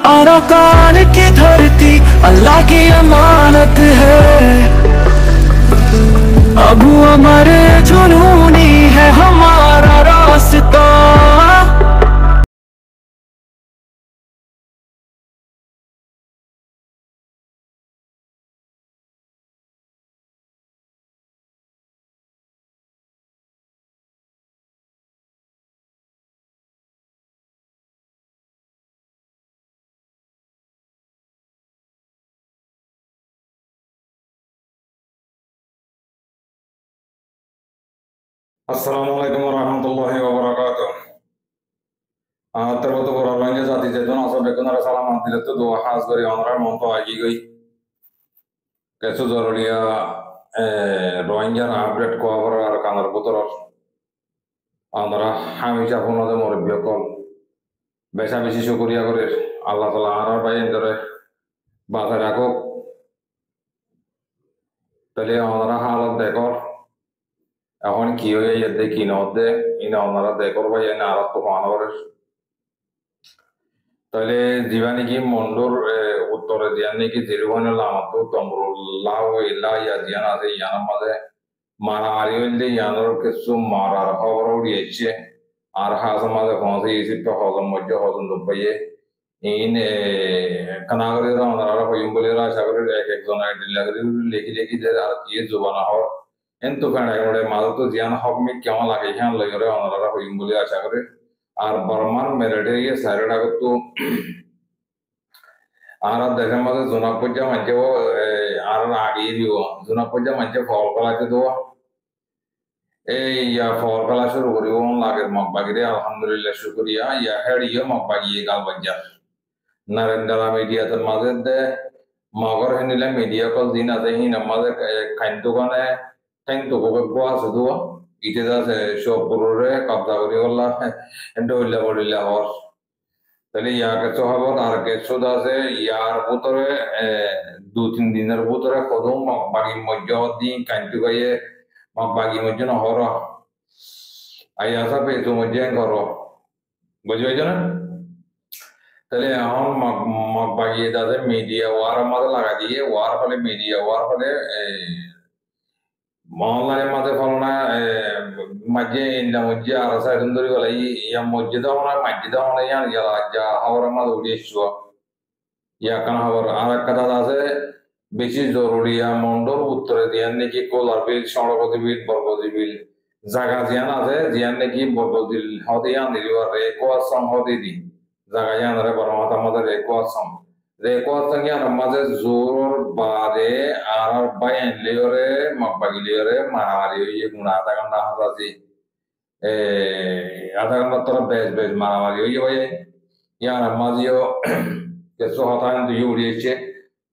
अरकान की धरती अल्लाह की अमानत है। अबू अमर जुनूनी है हमारा रास्ता। আসসালামু আলাইকুম রহমতুল্লাহি ওয়া terbutuh kurangnya saat itu nasa bekunara salam anti itu dua khas dari orang monto lagi gay kesu zorulia Rohingya update ko abar kanar putor andara hamisha phono de moribyo kol besa beshi shukriya kore Allah Taala arar bai endore বাধা রাখো তাহলে আমরা হালত দেখো এখন কি হয়ে যেতে কি নদে ইনা আমরা দেখো ভাই না আর তো মানবরের তাহলে জীবানিকি মন্ডর উত্তরে দিয়ানিকি জিরুহানুল আমাতো তমরুল্লাহ ইল্লা ইয়া দিয়ান আছে ইয়ানার মাঝে মারামারি হইলে ইয়ানোর কিছু মারার খবর উড়িয়েছে আর হাস মাঝে পৌঁছে ইসিপ্ত হজম মধ্য হজম দুপাইয়ে ইন কানাগরিরা ওনারা হইম বলিরা আশা করি এক একজন ডিলাগরি লেখি লেখি যে আর কি জোবানা হওয়ার এন্তু ফেনাই ওরে মাঝে তো জিয়ান হক মি কেমন লাগে হ্যাঁ লইরে ওনারা হইম বলি আশা করি আর বর্মান মেরেডে গিয়ে সাইড আগতো আর দেশের মধ্যে জোনাপজ্জা মানছে আর আগিয়ে দিব জোনাপজ্জা মানছে ফল ফলাইতে দেওয়া এই ফল ফলা শুরু করিব লাগের মগবাগিরে আলহামদুলিল্লাহ শুকরিয়া ইয়া হেড়িয়ে মগবাগিয়ে গাল বাজ্জার নারেন্দ্রা মিডিয়াতে মাঝে দে মগর হেনিলে মিডিয়া কল দিন আছে হিন মাঝে খাইতো কানে খাইতো গো আছে দেওয়া ইতে যাচ্ছে সব পুরোরে কবজা করি গলা ডইলা বড়িলা হর তাহলে ইয়াকে তো হবো আর কিছু আছে ইয়ার ভিতরে দু তিন দিনের ভিতরে কদম মগবাগি মধ্য দিন কান্তি গাইয়ে মগবাগি মধ্য নহর আইয়া সাপে তো মধ্য ঘর বুঝতে পারছো না তাহলে এখন মগবাগি তাদের মিডিয়া ওয়ার মাঝে লাগা দিয়ে ওয়ার ফলে মিডিয়া ওয়ার ফলে মহল্লার মাঝে ফলনা মাঝে ইন্দা মধ্যে আর সাইডন ধরে গেল ইয়া মসজিদ হওয়া ইয়ান গেল যা হওয়ার মাঝে উঠে এসছো ইয়া কান হওয়ার আর একটা দাদা আছে বেশি জরুরি মন্ডল উত্তরে দিয়ান নাকি কোলার বিল সড়কতি বিল বরগতি বিল জায়গা জিয়ান আছে জিয়ান নাকি বরগতিল হতে ইয়ান দিবার রেকো আসাম হতে দি জায়গা ইয়ান রে বরমাত আমাদের রেকো আসাম ইয়ান মাঝে জোর বাদে আর বাইন লিওরে মগবাগি লিওরে মারামারি হইয়ে গুণ আধা ঘন্টা হাজাছি আধা ঘন্টা তোরা বেশ বেশ মারামারি হইয়ে ভাই ইয়ান মাঝিও কিছু হতান দুই উড়িয়েছে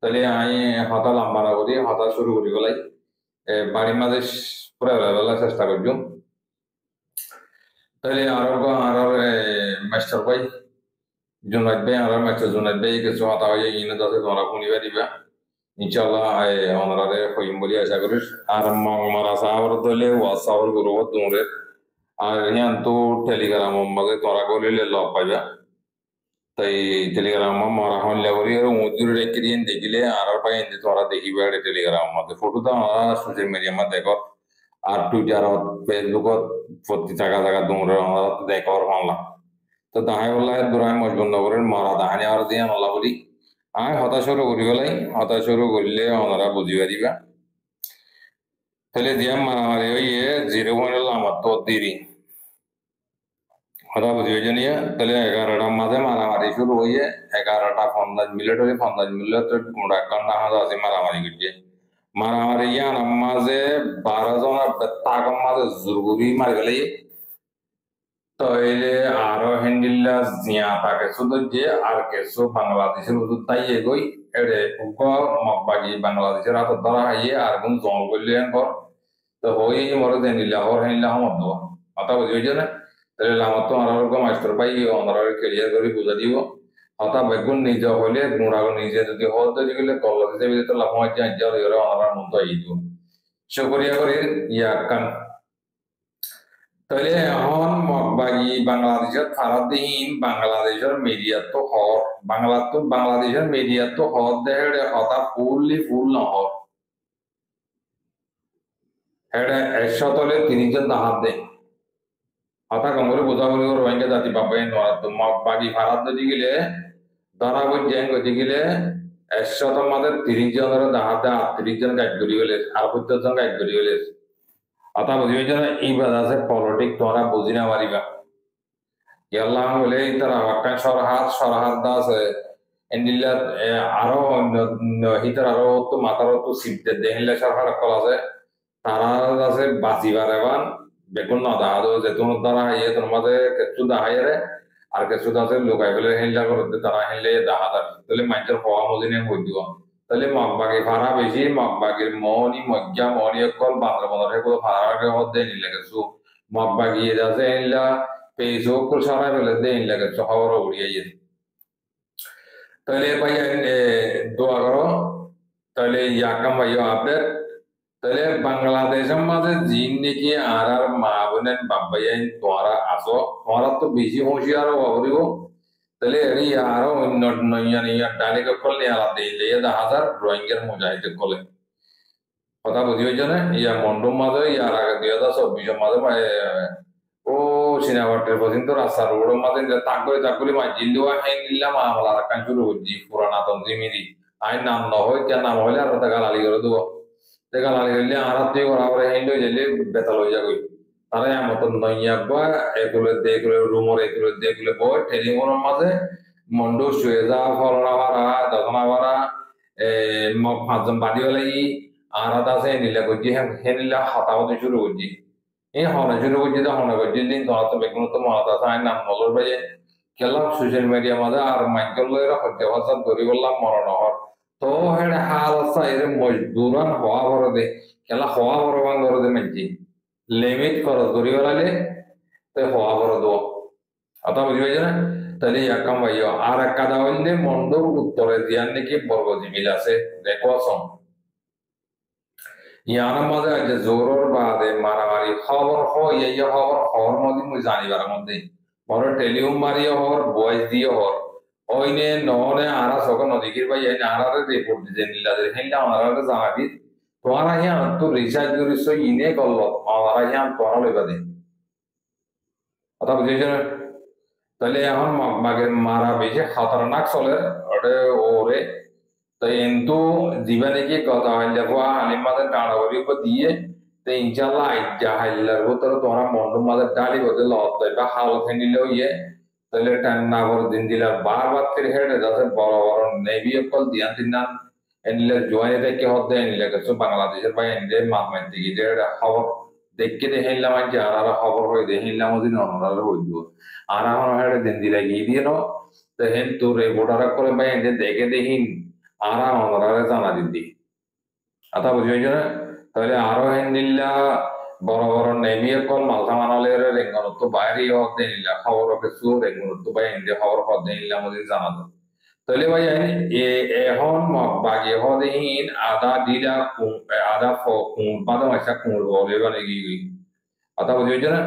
তাহলে আমি হতা লম্বা না করি হতা শুরু করি গলাই বাড়ির মাঝে পুরা বেলা চেষ্টা করছুম তাহলে আর মাস্টার ভাই জুনাইদ ভাই আর মাস্টার জুনাইদ ভাই কিছু হতা হয়ে ইনে দাসে তোমরা শুনিবা দিবা ইনশাআল্লাহ ওনারে হইম বলি আশা করি আর মারা সাহাবর দলে ওয়াসাবর গ্রুপ তোমরে আর ইয়ান তো টেলিগ্রাম মাঝে তোরা গলিলে লব পাইবা তাই টেলিগ্রাম মারা হন লেবরি আর মজুর রেখে দিয়ে দেখিলে আর পাই এনে তোরা দেখিবা টেলিগ্রাম মধ্যে ফটো তো সোশ্যাল মিডিয়া মধ্যে দেখো আর টুইটার ফেসবুকত প্রতি জায়গা জায়গা তোমরা দেখো মানলাম তো দাহাই বললা দুরাই মজবুর নগরের মারা দাহানি আর দিয়ে নলা বলি আমি হতাশরও করি গেলাই হতাশরও করলে ওনারা বুঝিবা দিবা তাহলে দিয়া মারামারি হইয়ে জিরো পয়েন্ট আমার তো দেরি কথা বুঝি হয়েছে নিয়ে তাহলে 11টার মাঝে মারামারি শুরু হইয়ে 11টা 50 মিনিট হয়ে 50 মিনিট গোড়া কান্না হাজা আছে মারামারি করছে মারামারি ইয়ান মাঝে 12 জন তাকম মাঝে জুরগুরি মারি গেলে তাইলে আরো হ্যান্ডিল্লা জিয়া তাকে শুধু যে আর কিছু বাংলাদেশের উদুর তাই এগোই এড়ে মগবাগি বাংলাদেশের হাত ধরা হাইয়ে আর কোন জল করলে কর তো হই মরে দেনিলা হর হ্যান্ডিল্লা আমার দেওয়া কথা বুঝি হয়েছে না তাহলে আমার তো আর মাস্টার পাই ওনারা ক্লিয়ার করে বুঝা দিব হতা বেগুন নিজে হইলে গুণাগ নিজে যদি হল তৈরি করলে কল্লা হিসেবে তো লাভ হচ্ছে আজ্ঞা ওনারা মন তো আই দিব শুকরিয়া করি ইয়া কান তাহলে এখন মগবাগি বাংলাদেশের ফারাদিন বাংলাদেশের মিডিয়া তো হর বাংলাদেশের মিডিয়া তো হর দেখে কথা ফুললি ফুল নহর এটা 130 জন দাহাত দেয় কথা কম করে বোঝাবুঝি করে রোহিঙ্গা জাতি পাবে নোয়ার তো মগবাগি ফারাদ যদি গেলে ধরা বলছেন গতি গেলে 130 জনের দাহাতে 38 জন গাইড করি গেলে আর 50 জন গাইড করি গেলে কথা বুঝি না এই বাদ আছে পলিটিক্স তোমরা বুঝি না পারিবা ইয়াল্লাহ বলে তারা আকান সরহাদ দাস এন্ডিলা আরো হিতার আরো তো মাতার তো সিপতে দেহিলা সরকার কল আছে তারা আছে বাঁচিবার এবার বেগুন না দেখা দো যে তোমার দ্বারা ইয়ে তোর মাঝে কিছু দেখাইরে আর কিছু আছে লোকাই বলে হিল্লা করতে তারা হিলে দেখা যায় তাহলে মানুষের হওয়া মদিনে হই দিব তাহলে মগবাগি ভাড়া বেশি মগবাগির মনি কল বান্দর বান্দর সেগুলো ভাড়া হতে নিলে কিছু মগবাগি আছে হিল্লা Facebook ko সারা বেলা দেন লাগে খবর উড়িয়ে যেত তাহলে ভাই দোয়া করো তাহলে ইয়াকাম ভাই আপডেট তাহলে বাংলাদেশের মাঝে জিন নাকি আর মা বোনের বাবাই তোমরা আসো তোমরা তো বেশি হুঁশিয়ার হবরিব তাহলে এরি আরো অন্য ডালিক করলে আলাদা দিলে 10,000 রোহিঙ্গার মুজাহিদ করলে কথা বুঝি হয়েছে না ইয়া মন্ডম মাঝে ইয়ার আগে 2024 মাঝে ও সিনেমাটের পর্যন্ত রাস্তা রোড মাঝে তাকলে মাঝিল্লুয়া হাই নিলাম আমলা রাখান শুরু করছি পুরানা তঞ্জিমিরি আই নাম নহয় কেন নাম হইলে আর গালালি করে দেবো গালালি করলে আর তুই করা পরে হাই লই যাইলে বেতাল হয়ে যাবি তারা মতন নইয়াবা এগুলো রুমর এগুলো বই টেলিফোনের মাঝে মন্ডু শুয়ে যা ফলনা ভাড়া দশনা ভাড়া 5 জন বাড়ি হলে আর আছে নিলা করছি হ্যাঁ নিলা হতাহতি শুরু করছি এই হনে শুরু করছি তো হনে করছি দিন তোমার তো বেগুন তো মহাত আছে আইন নাম নজর বাজে খেলাম সোশ্যাল মিডিয়া মাঝে আর মাইকেল লইরা হত্যা ভাষা ধরি বললাম মরণ হর তো হেড হাল আছে এর মজদুরান হওয়া বড় দে খেলা হওয়া বড় বাং ধরে দে মানছি লিমিট খরচ ধরি বেড়ালে তো হওয়া বড় দো অত বুঝি পাইছে না তাহলে একাম ভাইও আর এক কাদা হইলে মন্ডর উত্তরে দিয়ার নাকি বর্গ জিমিল আছে দেখো আসম ইয়ার মাঝে আছে জোরর বাদে মারামারি খবর হয় এই খবর খবর মধ্যে মুই জানিবার মধ্যে বড় টেলিফোন মারিও হর ভয়েস দিয়ে হর ওইনে নহনে আরা সকল নদীকির ভাই এই আরারে রিপোর্ট দিতে নিলাদের হেনলা আরারে জানাবি তোরা হিয়া তো রিসার্চ করিস ইনে করল আরা হিয়া তোরা লইবা দে কথা বুঝেছ না তাহলে এখন মাগের মারা বেশি খতরনাক চলে ওরে ওরে তো কিন্তু জীবনে কি কথা হইলে হওয়া আলিমাদের ডাড়াবড়ি উপর দিয়ে তো ইনশাল্লাহ আইজা হাইলার ভিতরে তোমরা মন্ডল মাদের ডালি বদলে লত বা হালত নিলেও ইয়ে তাহলে টান্না করে দিন দিলে বারবার ফিরে হেঁটে যাচ্ছে বড় বড় নেভি কল দিয়ান দিনান এনিলে জোয়ানি থেকে হতে এনিলে কিছু বাংলাদেশের বা এনলে মারমাই থেকে যে খবর দেখে দেখে নিলাম আজ আর খবর হয়ে দেখে নিলাম ওদিন অনার হয়ে দিব আর আমার হেঁটে দিন দিলে গিয়ে দিয়ে নো তো হেন তোর রিপোর্টার করে বা এনে দেখে দেখিন আর অনারে জানা দিদি আতা বুঝি হয়েছে না তাহলে আরো হেন নিল্লা বড় বড় নেমিয়ে কল মালসা মানালে রেঙ্গনত বাইরে হতে নিলা খবর কিছু রেঙ্গনত বা এনে খবর হতে নিলাম ওদিন জানা তো তাহলে ভাই এখন বাকি হদিন আদা দিলা আদা বাদা মাসা কুমড় বলে মানে কি আতা বুঝি হয়েছে না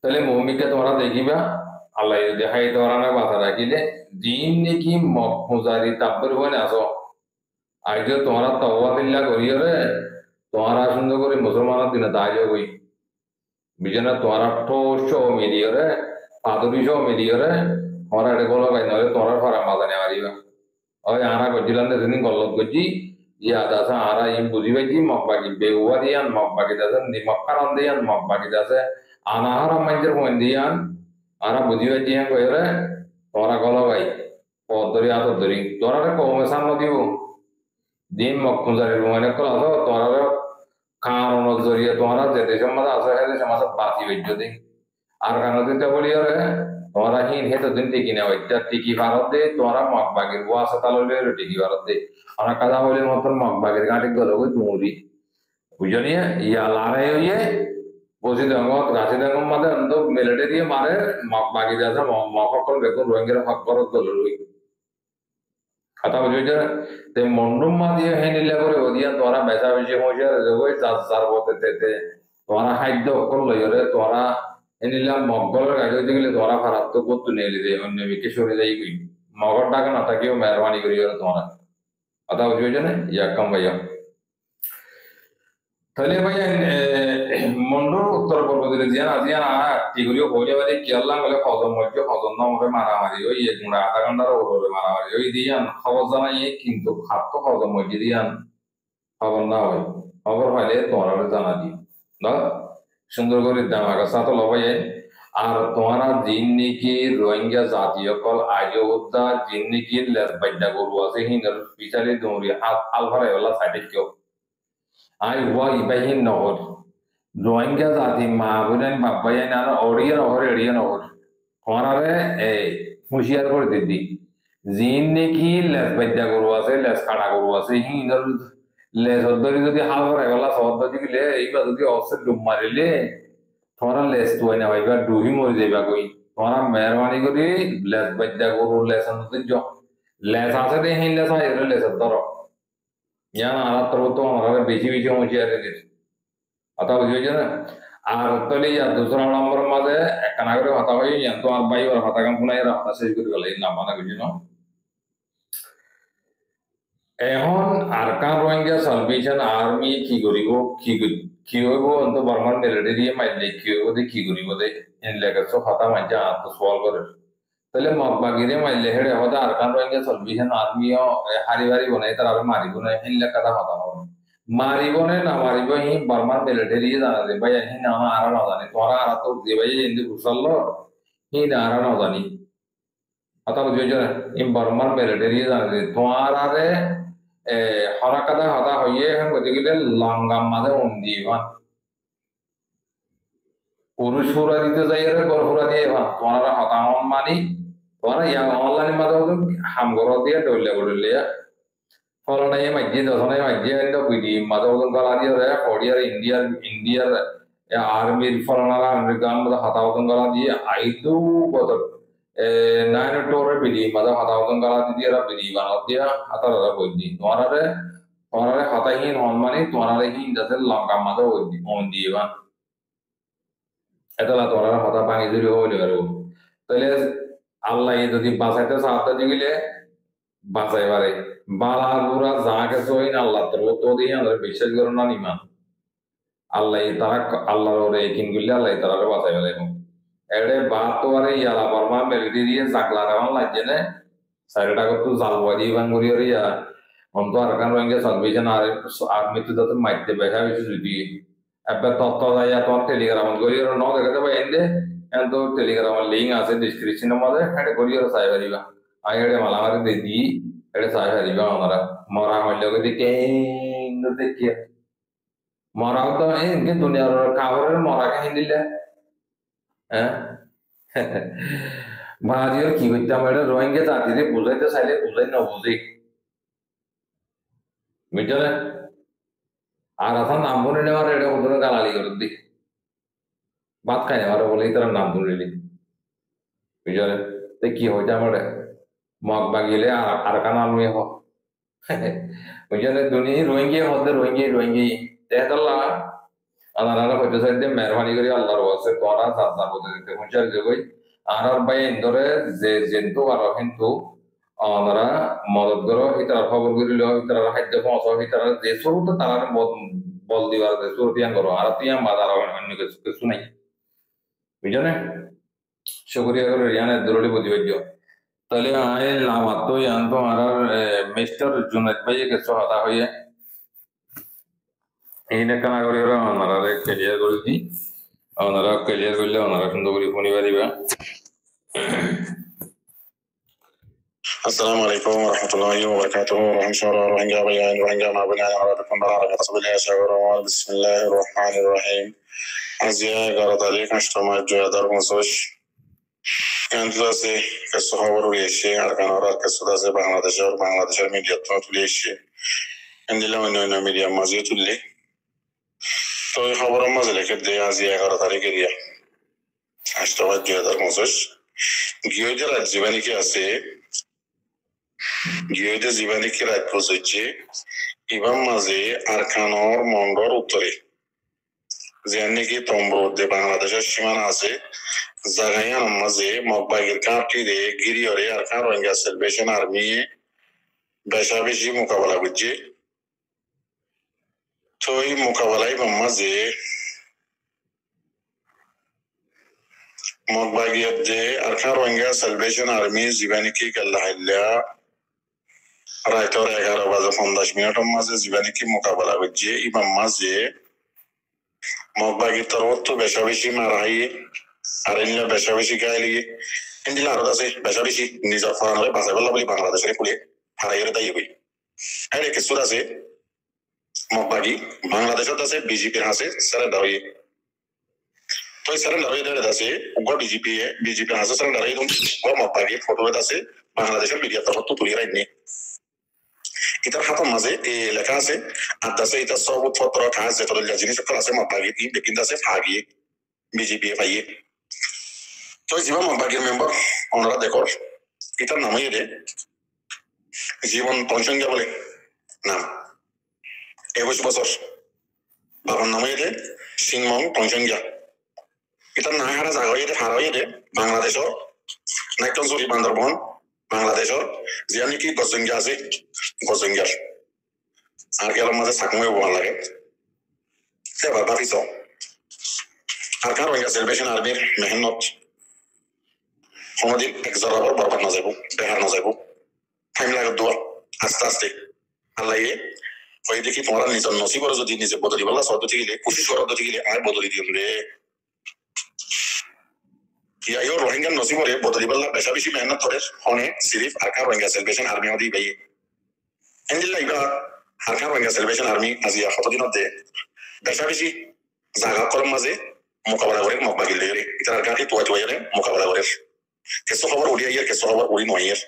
তাহলে মমিকে তোমরা দেখিবা আল্লাহ দেখাই তোমরা না বাধা রাখিলে দিন নাকি মজারি তাব্বর হয়ে না আসো আজ তোমরা তওবা দিল্লা করিও রে তোমরা সুন্দর করে মুসলমানের দিনে দাঁড়িয়ে গই বিজনা তোমরা টোশ মিলিও রে পাদুরি সহ মিলিও রে তোমরা এটা বলো ভাই নইলে তোমরা ফরা মাথা নেওয়া দিবা ওই আরা করছিলাম সেদিন গল্লত করছি ইয়া দাসা আরা ইম বুঝি পাইছি মকবাকি বেউয়া দিয়ান মকবাকি দাসে নিমক্কারান দিয়ান মকবাকি দাসে আনাহারা মানুষের ফোন দিয়ান আরা বুঝি পাইছি হ্যাঁ কই রে তোমরা গলো ভাই পদরি আত ধরি তোরা কমে সামনে দিব দিন মক্কুজারির মানে কল আছো তোমরা কারণের জরিয়ে তোমরা যে দেশের মাঝে আসো হে দেশের মাঝে বাঁচি বেজ্য দিন আর কারণ দিতে বলি রে তোমরা হিন হেতো দিন টিকি না ওইটা টিকি ভারত দে তোমরা মগবাগির বউ আছে তাহলে টিকি ভারত দে আমরা কাদা বলে মতন মগবাগির গাঁটি গেল ওই তুমুরি বুঝলি ইয়া লারে হইয়ে বসি দেঙ্গত গাছি দেঙ্গম মাঝে অন্ত মেলেটে দিয়ে মারে মগবাগি যাচ্ছে মকল বেগুন রোহিঙ্গের হক করত গেল রই কথা বুঝেছে তে মন্ডুম মা দিয়ে হেনিলে করে ওদিয়া তোরা বেচা বেশি হইছে ওই চার চার বতে তেতে তোরা খাদ্য অকল লইরে তোরা এনিলাম মগলের গাড়ি দিলে তোরা খারাপ তো করতে নিয়ে দে অন্য বিকে সরে যাই কই মগর টাকা না থাকিও মেহরবানি করি তোরা কথা বুঝবে না ইয়াকাম ভাইয়া তাহলে ভাইয়া মন্ডল উত্তরপূর্ব দিলে জিয়ান আজিয়ান টিগুলিও হইলে বাদে কিয়াল্লাম বলে হজম হইছে হজম না হবে মারামারি ওই এক মুড়া আধা ঘন্টার ওপরে মারামারি ওই দিয়ান খবর জানাই কিন্তু হাত তো হজম হইছে দিয়ান খবর না হয় খবর হইলে তোমরা জানা দি না সুন্দর করে দামাকা সাথে লবাই আর তোমরা জিন নাকি রোহিঙ্গা জাতীয় কল আয়োদ্ধা জিন নাকি লেস বাইদা গরু আছে হিন্দর বিচারে দৌড়ি আলফারে ওলা সাইডে কেউ আই ওয়া ইবাহিন নহর রোহিঙ্গা জাতি মা বোনেন বাবাই না অড়িয়া নহর এড়িয়া নহর তোমরারে হুঁশিয়ার করে দিদি জিন নাকি লেস বাইদা গরু আছে লেস কাটা গরু আছে হিন্দর লেস ধরি যদি হাল করে গলা শব্দ দিলে এইবার যদি অবশ্যই ডুব মারিলে তোমরা লেস তুই না ভাইবা ডুবি মরে যাইবা কই তোমরা মেহরবানি করে লেস বাইদা গরু লেস নতুন লেস আছে দে হিন লেস হয় লেস ধরো ইয়ান আর তোর তো আমরা বেশি বেশি হুঁশিয়ার দিদি কথা বুঝেছ না আর তাহলে ইয়ার দুসরা নম্বর মাঝে একখানা করে কথা হয় ইয়ান তোমার ভাই ওর কথা কাম পুনাই রাখা শেষ করে গেল এই নাম মানা বুঝিনো এখন আরকান রোহিঙ্গা সালভেশন আর্মি কি করিব কি হইব অন্ত বর্মান মিলিটারি মাইলে কি হইব দে কি করিব দে এন লেগাছো কথা মাইজা আত সওয়াল করে তাহলে মগবাগিরে মাইলে হেড়ে হদা আরকান রোহিঙ্গা সালভেশন আর্মিও হারিবারি বনাই তার আর মারিব না এন লেখাটা কথা হবে মারিব না মারিব হি বর্মান মিলিটারি জানা দে ভাই হি না আর না জানি তোরা আর তো যে ভাই এন্দি বুঝালো হি না আর না জানি কথা বুঝেছ না ইন বর্মান মিলিটারি জানা দে তোরারে হরাকাদা হতা হইয়ে এখন গতিকে লঙ্গাম মাঝে দিবা পুরুষ ফুরা দিতে যাই রে গর ফুরা দিয়ে তোমারা হতা মানি তোমারা ইয়া অনলাইন মাঝে হাম গর দিয়ে ডলে গড়লে ফলনা এই মাঝে দশনাই মাঝে এন্ড বিডি মাঝে গলা দিয়ে রে কোরিয়ার ইন্ডিয়ার আর্মির ফলনারা আমেরিকান মাঝে হতা গলা দিয়ে আইতো কত নাইন টোরে বিডি মাঝে হতা গলা দিয়ে রা বিডি বানাও দিয়া হাতারা বইদি তোমারে হতাহীন হন মানে তোমারে হিন যাতে লঙ্কা মাঝে দিবা এতলা তোমার হতা পানি জুড়ি হইলে পারবো তাহলে আল্লাহ যদি বাঁচাইতে সাহায্য দিলে বাঁচাই পারে বালা বুড়া যা কিছু হইন আল্লাহ তো দিয়ে আমাদের বিশ্বাস করো না নিমান আল্লাহ তারা আল্লাহর ওরে কিন করলে আল্লাহ তারা বাঁচাই পারে এড়ে বাদ তো আরে ইয়ালা বর্মা মেলিটি দিয়ে চাকলা রামান লাগছে না সাইডটা করতো জালবাজি ভাঙ করি আর ইয়া অন্ত আরকান রোহিঙ্গা সালভেশন আর্মি তো তাদের মাইতে বেখা হয়েছে যদি এবার তত্ত্ব যাইয়া তোমার টেলিগ্রাম করি আর ন দেখাতে পাই এনে তো টেলিগ্রামের লিঙ্ক আছে ডিসক্রিপশনের মধ্যে এটা করি আর চাই পারিবা আগে এটা মালামারি দিয়ে দিই এটা চাই পারিবা আমরা মরা হইলে দেখে দেখিয়া মরাও তো এনকে দুনিয়ার কাগরের মরাকে হিন্দিলে হ্যাঁ ভাজিও কি করতাম এটা রোহিঙ্গা জাতিরে বুঝাইতে চাইলে বুঝাই না বুঝি বুঝলে আর এখন নাম বলে নেওয়ার এটা কত গালালি করে দি ভাত খাই নেওয়ার বলেই তারা নাম বলিলি বুঝলে তো কি হইতে আমার মগ বাগিলে আর কান আলমি হ বুঝলে দুনিয়া রোহিঙ্গা হতে রোহিঙ্গি তেহতাল্লাহ আনারা হইতে চাইতে মেহরবানি করে আল্লাহর ওয়াসে তোরা সাদা বলতে দিতে হুঁচার জগই আর ভাই ইন্দরে যে জেন্তু আর কিন্তু ওনারা মদত করো হিতার খবর করিল হিতার খাদ্য পৌঁছাও হিতার যে শুরুতে তারা বল দিবার যে শুরু তিয়ান করো আর তিয়ান বাজার অন্য কিছু নাই বুঝলে শুক্রিয়া করে ইয়ানের দরুলি প্রতিবাদ্য তাহলে আয় লামাত তো ইয়ান তো আর মিস্টার জুনাইদ ভাই কিছু হতা হইয়ে এইটা কেনা করি ওরা ওনারা ক্লিয়ার করে দিই ওনারা ক্লিয়ার করলে ওনারা সুন্দর করে ফোনই পারিবা السلام عليكم ورحمة الله وبركاته. روهينجا بيان روهينجا ما بني على ربكم برا قصب الله شعور بسم الله الرحمن الرحيم. أزياء قرط عليك مشتمع جوا در مزوج. كانت لاسي كسخبر وليشي على كنارات كسوداسي بangladesh ميديا توليشي. عندي لو إنه ميديا مازيو تولي. تو خبر مازلي كده أزياء قرط عليك ديا. مشتمع جوا در مزوج. গিয়েদের জীবনী কি আছে গিয়েদের জীবনী কি রাত বসেছে ইবাম মাঝে আরকানোর মন্ডর উত্তরে যে নাকি তম্বরুদ্দে বাংলাদেশের সীমানা আছে জাগাইয়ান মাঝে মগবাগির কাঁপটি রে গিরিয়রে আর কাঁ রোহিঙ্গা সেলিব্রেশন আর্মি বেশা বেশি মোকাবেলা করছে তো এই মোকাবেলায় মাঝে মগবাগির যে আর কাঁ রোহিঙ্গা সেলিব্রেশন আর্মি জীবানিকি কাল্লা হাইল্লা রাইতর 11:50 মাঝে জীবানিকি মোকাবেলা করছে ইমাম মাঝে মগবাগির তরফ তো বেশা বেশি মারা হাইয়ে আর এনে বেশা বেশি গায়ে লিগে ইন্দিলা আরো আছে বেশা বেশি নিজের ফরানরে বাঁচাই বললা বলি বাংলাদেশের পুলে হারাইয়ের দায়ী হই আরে কিছু আছে মগবাগি বাংলাদেশত আছে বিজেপির হাসে সারেন্ডার হয়ে তো সারেন্ডার হয়ে দাঁড়িয়ে আছে উগ্র বিজেপি হাসে সারেন্ডার হয়ে মগবাগি ফটো আছে বাংলাদেশের মিডিয়া তরফ তো তুলিয়ে রাখনি ইতার হাতের মাঝে লেখা আছে আদাসে ইতার সবুজ পত্র কাজ যেটা জিনিস আছে মগবাগি কিন্তু আছে ফাগিয়ে বিজেপি পাইয়ে তো জীবন মগবাগির মেম্বার ওনারা দেখো এটার নামই রে জীবন পঞ্চঙ্গা বলে নাম 21 বছর বাবার নামই রে সিংমং পঞ্চঙ্গা এটার না হারা জায়গা রে হারা রে বাংলাদেশের নাইটনজুরি বান্দরবন বাংলাদেশের যে নাকি গজঙ্গা আছে গজঙ্গার আর গেলার মাঝে সাকমে ভালো লাগে সেবার ভাবিস আর কার রোহিঙ্গা সেলিব্রেশন আর্মির মেহনত কোনোদিন এক জরাবর বরবাদ না যাবো বেহার না যাবো টাইম লাগে দোয়া আস্তে আস্তে আল্লাহ ওই দেখি তোমরা নিজের নসিবর যদি নিজে বদলি বললা সদ্য গেলে কোশিশ করার দিকে গেলে আর বদলি দিও রে ইয়াইও রোহিঙ্গা নসিবরে বদলি বললা বেশা বেশি মেহনত করে হনে সিরিফ আর কার রোহিঙ্গা সেলিব্রেশন আর্মি হদি ভাই এন্ডিল্লা ইবা আর কার রোহিঙ্গা সেলিব্রেশন আর্মি আজিয়া কতদিন দে বেশা বেশি জায়গা কলম মাঝে মোকাবেলা করে মগবাগি লেগে ইতার গাড়ি তোয়া রে মোকাবেলা করে কেসো খবর উড়িয়ে ইয়ার কেসো খবর উড়ি নয় ইয়ার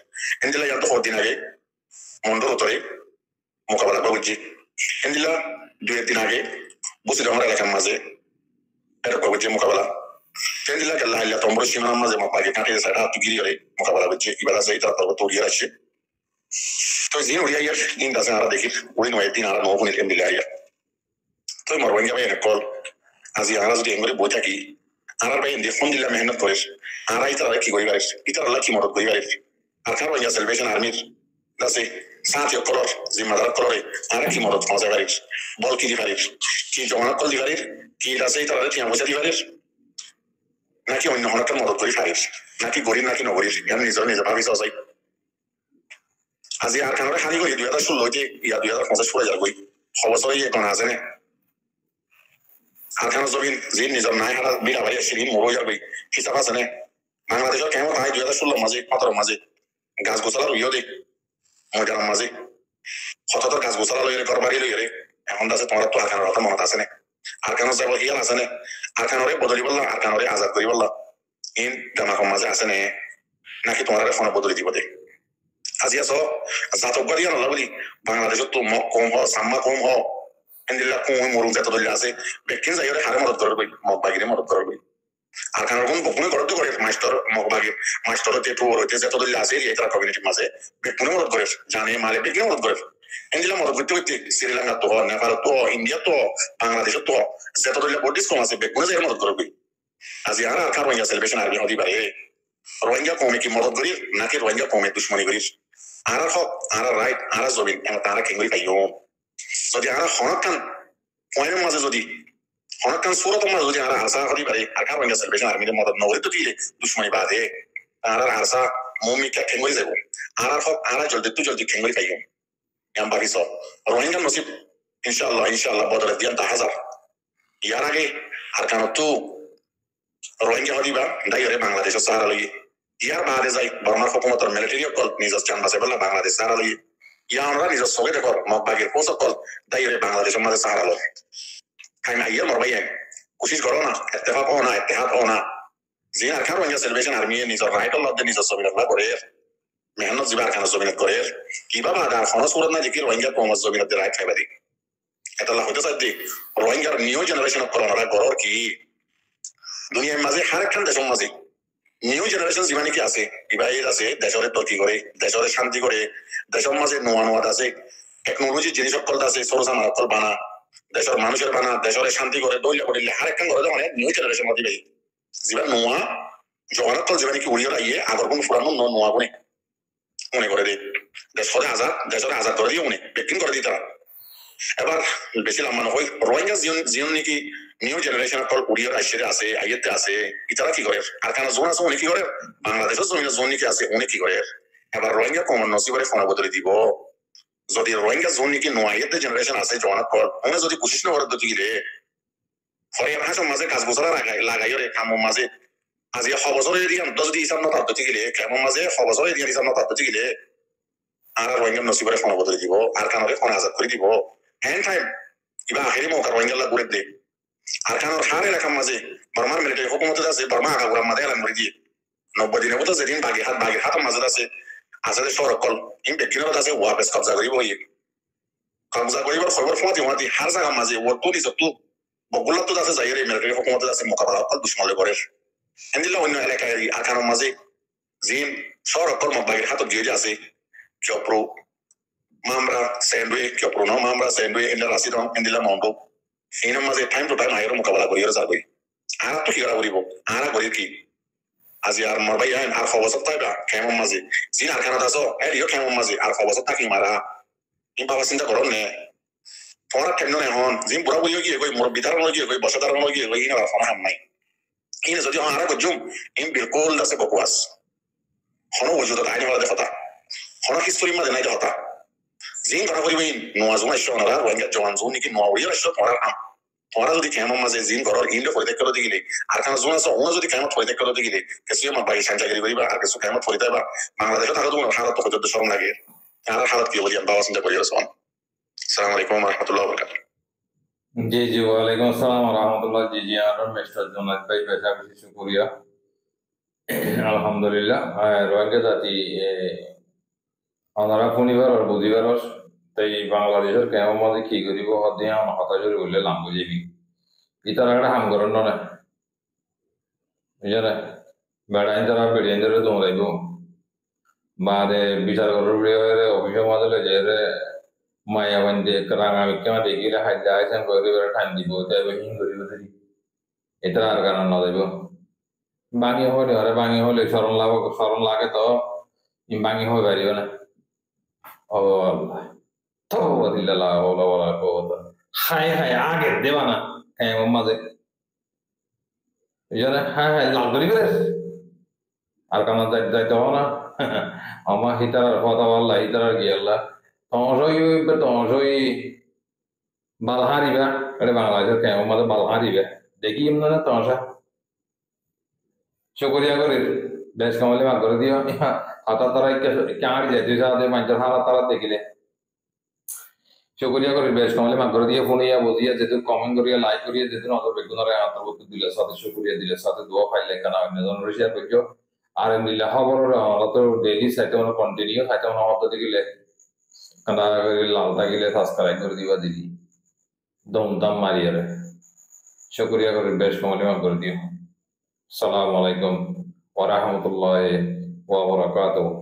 এন্ডিলা ইয়ার তো কদিন আগে মন্ডল উত্তরে মোকাবেলা করছি এন্ডিলা 2 দিন আগে বসে আমার এলাকার মাঝে এরকম করছে মোকাবেলা এন্ডিলা কাল্লা হাইলা তোমরা সীমানার মাঝে মগবাগি কাঁটে সাইডা তুগিরি করে মোকাবেলা করছে ইবার আছে এটা তো উড়িয়ে আসছে তো জিন উড়িয়ে ইয়ার দিন দাসে আর দেখি উড়ি নয় দিন আর নবুনি এন্ডিলা ইয়ার তো মরবাঙ্গা ভাই কল আজি আরা যদি এমরে বই থাকি আর ভাই এন্ডি ফোন দিলা মেহনত করে আর ইতারা কি করি পারিস ইতারা আল্লাহ কি মদত করি পারিস আর কার রোহিঙ্গা সেলিব্রেশন আর্মির দাসে সাথীয় কলর জিম্মাদার কলরে আর কি মদত মজা পারিস বল কি দি পারিস কি জমানত কল দি পারিস কি দাসে ইতারা কি আমসা দি পারিস নাকি অন্য হনকার মদত করি পারিস নাকি গরিব নাকি নগরিস ইয়ার নিজে ভাবিস অসাই আজি আর কানরে খালি করি 2016 হইতে ইয়া 2050 পড়ে যাবে খবর এখন আছে না আর কেন জমিন যে নিজের নাই হারা বিরা বাড়ি আসি মরো যাবে হিসাব আছে না বাংলাদেশের কেমন হয় 2016 মাঝে 15 মাঝে গাছ গোছালা রইও দে ময়দানের মাঝে হঠাৎ গাছ গোছালা লইরে ঘর বাড়ি লইরে এখন আছে তোমার তো আখানোর কথা মনত আছে না আর কেন যাবো হিয়াল আছে না আর কেনরে বদলি বললাম আর কেনরে আজাদ করি বললাম ইন দামাকম মাঝে আছে না নাকি তোমার ফোনে বদলি দিব দে আজি আছো জাতক বাড়ি আনলা বলি বাংলাদেশের তো মক কম হ সাম্মা কম হ এন্দিল্লা কোন মরুক যত দলিল আছে বেকিন যাইরে হারে মদত করবে মগবাগিরে মদত করবে আর কারণ কোন বকুনে করতে করে মাস্টার মগবাগির মাস্টার তে তো রইতে যত দলিল আছে এই তারা কমিউনিটি মাঝে বেকুনে মদত করে জানে মালে বেকিনে মদত করে এন্দিল্লা মদত করতে করতে শ্রীলঙ্কা তো নেপাল তো ইন্ডিয়া তো বাংলাদেশ তো যত দলিল বডিস কম আছে বেকুনে যাইরে মদত করবে আজি আর কার রোহিঙ্গা সেলিব্রেশন আর্মি হদি পারে রোহিঙ্গা কমে কি মদত করিস নাকি রোহিঙ্গা কমে দুশ্মনী করিস আর হক আর রাইট আর জমিন তারা কেঙ্গরি পাইও যদি আর হনকান পয়েন্টের মাঝে যদি হনকান সুরতের মাঝে যদি আর আশা করি পারে আর কার রোহিঙ্গা সেলিব্রেশন আর্মির মদত নগরী তো দিলে দুশ্মনী বাদে আর আশা মমিকা কেঙ্গরি যাব আর হক আর জলদি কেঙ্গরি পাইও এম ভাবিস রোহিঙ্গা নসিব ইনশাআল্লাহ বদলে দিয়ান 10,000 ইয়ার আগে আর কেন তো রোহিঙ্গা হদিবা দায়রে বাংলাদেশের সাহারা লই ইয়ার বাদে যাই বর্মার হুকুমতের মিলিটারি কল নিজের চান বাসে বললা বাংলাদেশ সাহারা লই ইয়া আমরা নিজের সঙ্গে দেখো মগবাগির পোষক কল দায়রে বাংলাদেশের মাঝে সাহারা লই খাই না ইয়া মরবাই কোশিশ করো না ইত্তেফাক হও না ইত্তেহাদ হও না যে আর কার রোহিঙ্গা সেলিব্রেশন আর্মি নিজের রাইট আল্লাহ নিজের ছবি রাখবা করে মেহনত জিবার খানা ছবি করে কিভাবে আর কোনো সুরত না দেখি রোহিঙ্গা কম ছবি রাখতে রাইট খাইবা দি এটা আল্লাহ হইতে চাই রোহিঙ্গার নিউ জেনারেশন অফ করোনা গরর কি দুনিয়ার মাঝে হার একখান দেশের মাঝে নিউ জেনারেশন জীবনে কি আছে ইবাইর আছে দেশের তর্কি করে দেশের শান্তি করে দেশের মাঝে নোয়া আছে টেকনোলজি জিনিস সকল আছে সরসা মারাকল বানা দেশের মানুষের বানা দেশের শান্তি করে দইলে করিলে আরেকখান করে মানে নিউ জেনারেশন মধ্যে বেশি জীবন নোয়া জগন্নাথ জীবনে কি উড়িয়ে আইয়ে আগর কোন ফুরানো নোয়া বনে মনে করে দিই দেশের আজাদ করে দিয়ে মনে বেকিং করে দিই তারা এবার বেশি লম্বা নয় রোহিঙ্গা জিয়ন নাকি নিউ জেনারেশন কল উড়িয়ে আইসে আছে আইয়েতে আছে ইতারা কি করে আর কেন জোন আছে উনি কি করে বাংলাদেশের জোন নাকি আছে উনি কি করে এবার রোহিঙ্গা কমন নসিবরে ফোন বদলে দিব যদি রোহিঙ্গা জোন নাকি নোয়াইতে জেনারেশন আছে জগন্নাথ কল উনি যদি কোশিশ না করে দিতে গেলে হয় ভাষার মাঝে কাজ বছর লাগাই রে কামর মাঝে আজি সবছরে দিয়ে যদি হিসাব না তাতে গেলে কামর মাঝে সবছরে দিয়ে হিসাব না তাতে গেলে আর রোহিঙ্গা নসিবরে ফোন বদলে দিব আর কানরে ফোন আজাদ করে দিব হ্যান্ড টাইম কিবা আখেরি মৌকা রোহিঙ্গা গুড়ে দে আর কানোর হার এলাকার মাঝে বর্মার মিলিটারি হুকুমতে আছে বর্মা আগাগুড়ার মাঝে এলাম করে দিয়ে 90 দিনের মতো যেদিন বাগেরহাটের মাঝে আছে যে সরকল ইন ব্যক্তিগত আছে ওয়াপেস কবজা করিব কবজা করিবার খবর ফোয়াতি মাতি হার জায়গার মাঝে ও তুলি সব বগুলা তো আছে যাইরে মিলিটারি হুকুমতে আছে মোকাবেলা কল দুশ্মনলে করে এন্দিলা অন্য এলাকায় আর কানোর মাঝে জিন সরকল বাগেরহাট গিয়ে আছে চপ্রু Mambra sendwe kyopro no mambra sendwe illa rasidon indila mondo ina maze time to time ayro mukabala koriyo saboi ara to kigara koribo ara kori ki আজি আর মরবাই আইন আর খবসত তাইবা কেমন মাঝে জিন আর খানা দাসো এরিও কেমন মাঝে আর খবসত তাকি মারা ইন বাবা চিন্তা করো নে ফোনা কেন নে হন জিন বুড়া বুঝিও কি কই মোর বিতার নয় কি কই বসদার নয় কি কই ইনা ফোনা হাম নাই ইনা যদি আর গজুম ইন বিলকুল দাসে বকওয়াস হনো ওজুদ তাই না কথা হনো হিস্টোরি মাঝে নাই কথা জিন ধরা করিবেন নোয়া জোনা শোনারা রোহিঙ্গা জওয়ান জোন নাকি নোয়া উড়িয়ে আসলো তোরা যদি কেমন মাঝে জিন ঘরের ইন্ডো ফরিদে করে দিলে আর কেন জোন আছে ওনা যদি কেমন ফরিদে করে দিলে কিছু আমার বাড়ি সাঞ্জাগিরি করিবা আর কিছু কেমন ফরিদে বা বাংলাদেশে থাকা তোমার হালত তো কত শরম লাগে আর হালত কি বলি বাবা চিন্তা করি আসসালাম আসসালামু আলাইকুম ওয়া রাহমাতুল্লাহি ওয়া বারাকাতুহু জি জি ওয়ালাইকুম আসসালাম ওয়া রাহমাতুল্লাহ জি জি আর মিস্টার জোনাত ভাই বেশা বেশি শুকরিয়া আলহামদুলিল্লাহ রোহিঙ্গা জাতি ওনারা শনিবার আর বুধবার তাই বাংলাদেশের কেমন মাঝে কি করিব দিয়ে হতাশরে বললে লাভ যাবি ইতারা একটা হাম করেন না বুঝলে বেড়াইন তারা বেড়িয়ে ধরে দৌড়াইব বাদে বিচার করার অফিসের মাঝে যে মায়া বান্ধে রাঙা বিক্ষা দেখিলে হাইজা আইসেন করে টাইম দিব তাই হিং করিব ধরি এটা আর কারণ না যাইব বাঙি হলে আরে বাঙি হলে স্মরণ লাগে তো বাঙি হয়ে পারিব না ও আল্লাহ হায় হায় আগে দেবা না কেমন মাঝে হ্যাঁ হ্যাঁ লাল করি আর কানা যাইতে হবো না আমার হিতার কথা বললা হিতার কি আল্লাহ তমসই বাল হারিবা এটা বাংলাদেশের কেমন মাঝে বাল হারিবা দেখি এমন না তমসা শুকরিয়া করে বেশ কামালে মার করে দিও হাতা তারা কাঁড়ি যায় দুই সাথে মানুষের হারা তারা দেখিলে শুকরিয়া করে বেশ কামালে মার করে দিয়ে ফোন ইয়া বুঝিয়া যেদিন কমেন্ট করিয়া লাইক করিয়া যেদিন অত বেগুনারে আন্তর্ভুক্ত দিলে সাথে শুকরিয়া দিলে সাথে দোয়া ফাইলে কেন অন্য জনের শেয়ার করছো আর এমনি খবর তো ডেইলি সাইটে মানে কন্টিনিউ সাইটে মানে অত দিলে কানা লাল থাকিলে সাবস্ক্রাইব করে দিবা দিদি দম দম মারিয়া রে শুকরিয়া করে বেশ কামালে মার করে দিও আসসালামু আলাইকুম ওয়া রাহমাতুল্লাহি ওয়া বারাকাতুহু